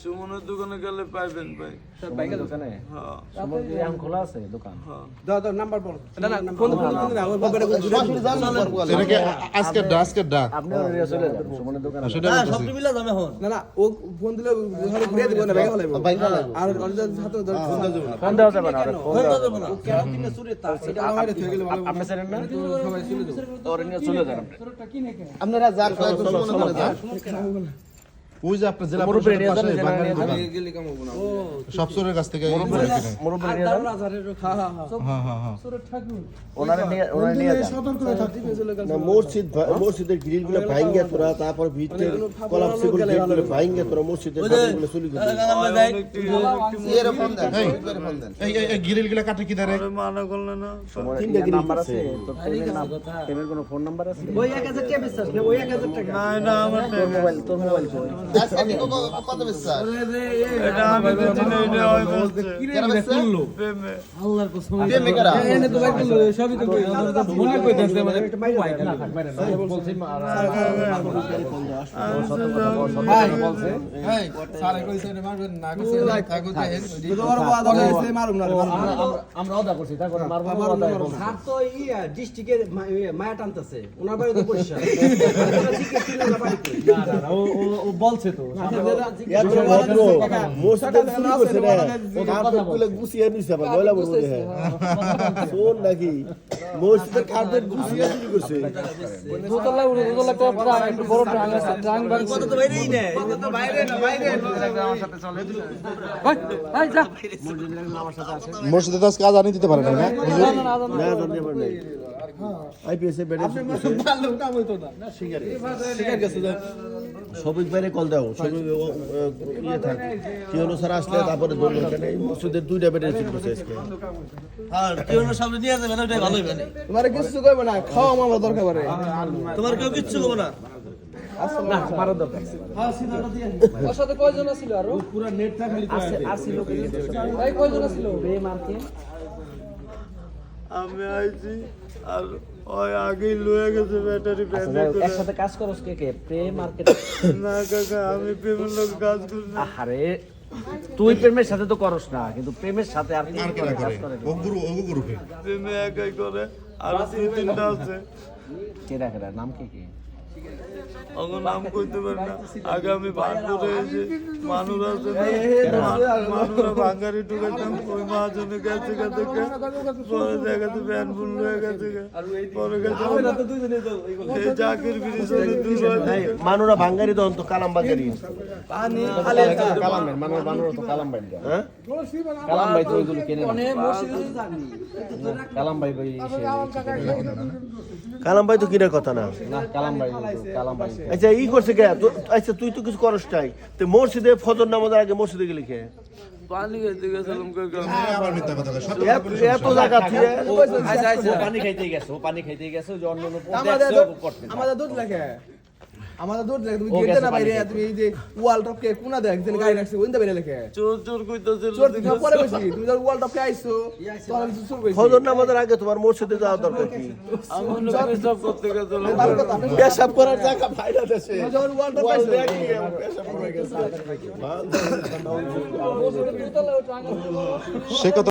সুমনের দোকানে গেলে পাইবেন ভাই। বাইকের দোকানে? হ্যাঁ। সুমন কি এখন খোলা আছে দোকান? হ্যাঁ। দাও নাম্বার বল। না ফোন না ওর বাবারে সেটা কি আজকে ডা আপনি ওরিয়া চলে যান সুমনের দোকানে। সেটা না সব মিলা যাবে এখন। না ও ফোন দিলে ঘরে ঘুরে দিব না বাইকে লাগবে। আর অর্ডার হাতে ধর ফোন দাও না। ফোন দেওয়া যাবে না আরে ফোন দাও যাবে না। কেন কিনে চুরি তা এটা আমারে থেকে গেলে ভালো। আপনি জানেন না সবাই চলে যাও। ওরে নিয়ে চলে যান। আপনারা যান সুমন যান ওই যে আপনার জেলা পরিষদের পাশে বাঙালি গেলে কাম হবে না। সব চোরের কাছ থেকে মুরব্বি নিয়ে যান। হ্যাঁ ওনারে নিয়ে যান। না মসজিদের গ্রিলগুলো ভাঙিয়ে তোরা তারপর ভিতরে কলাপসিবল গেটগুলো ভাঙিয়ে তোরা মসজিদের গ্রিলগুলো চলে গেছে এরকম দেন এই গিরিলগুলা কাটে কি দাঁড়ে আরে মানা করলে না। তিনটা গ্রিল নাম্বার আছে তোর প্রেমের কোনো ফোন নাম্বার আছে? ওই 1000 টাকা বিশ্বাস না ওই 1000 টাকা। না আমার তোর মোবাইল কই? কত বিশ্বাস এটা আমি বুঝি না, এটা হয় বলছে। কেন করলো প্রেমে। আল্লাহর কসম। প্রেমে কারা এনে তো বাইক করলো সবই তো মনে কইতাছে মানে বাইক না বলছি ভাই বলছে এই সারে কইছে না মারবেন না কইছে থাকো দেখেন তোমার বাবা কইছে মারুম না আমরা ওদা করছি তারপর মারবো ওদা করছি। আর তো ডিস্ট্রিক্টের মায়া টানতেছে ওনার বাড়ি তো পরিষ্কার না ও বলছে তো মসজিদের শুরু করছে না ও কার্পেটগুলো গুছিয়ে নিছে আবার ময়লা বলবো হ্যাঁ শোন নাকি মসজিদের কার্পেট গুছিয়ে শুরু করছে দোতলা একটা ট্রাক একটু বড় ট্রাক আছে ট্রাক বাড়ি কত তো বাইরেই না কত তো বাইরে না বাইরে আমার সাথে চলে ভাই যা মসজিদে তো আজকে আজানই দিতে পারে না না জানতে পারে নাই আইপিএস এর ব্যাটারি মারলেও কাম হইতো না শিকার গেছে সবিক বাইরে কল দাও সবিক ইয়ে থাক কি হলো স্যার আসলে তারপরে ধরলো এখানে মসজিদের দুইটা ব্যাটারি ছিল আজকে আর কেউ না সামনে দিয়ে যাবে না ওটাই ভালো হবে না তোমারে কিছু কইবে না খাওয়া মামা দরকার পড়ে তোমার কেউ কিচ্ছু হবে না না মারার দরকার ওর সাথে কয়জন ছিল আর পুরো নেট ফ্যামিলি তো আছে আসি লোক ভাই কয়জন ছিল প্রেম আর কি আমি আইছি আর ওই আগেই লয়ে গেছে ব্যাটারি ব্যাটারি করে। একসাথে কাজ করস কে কে প্রেম আর কে? না কাকা আমি প্রেমের লোক কাজ করি না। আরে তুই প্রেমের সাথে তো করস না কিন্তু প্রেমের সাথে আর কি আর কেনা কাজ করে করে? ও গ্রুপে প্রেমে একাই করে আর দুই তিনটা আছে। কেডা কেডা নাম কি কি? ওগো নাম কইতে পারি না। আগে আমি বানপুরে এসে মানুষ আছে না, মানুষরা বাঙ্গারি ঢুকাইতাম ওই মহাজনে গেছে থেকে পরে দেখাতে ভ্যান ফুল হয়ে গেছে পরে গেছে এই জাকির ব্রিজ মানুরা ভাঙ্গারি দন তো কালাম বাঙ্গারি কালামের মানুষ তো কালাম ভাই হ্যাঁ কালাম ভাই তো ওইগুলো কেনে না। অনেক মসজিদে জানি কালাম ভাই ভাই কালাম ভাই তো কিনার কথা না না কালাম ভাই আচ্ছা ই করছে কে আচ্ছা তুই তো কিছু করস নাই তো মসজিদে ফজর নামাজের আগে মসজিদে গেলি কে পানি খাইতে গেছিলাম কাকা। আবার মিথ্যা কথা কয় সত্য এত জায়গা থেকে পানি খাইতে গেছে যে অন্য আমাদের দুধ লাগে আমাদের দুধ লাগে তুমি গেতে না বাইরে তুমি এই যে ওয়াল টপকে কোনা দেখ যেন গাড়ি রাখছে ওইন্দা বাইরে লাগে চোর চোর কইতাছিল চোর তুমি পরে বসি তুমি যখন ওয়াল টপকে আইছো তখন কিছু চোর কইছো ফজর নামাজের আগে তোমার মসজিদে যাওয়া দরকার কি আমি পেশাব করতে গেছিলাম। পেশাব করার জায়গা বাইরে দেশে যখন ওয়াল টপকে আইছো পেশাব করে গেছে সে কথা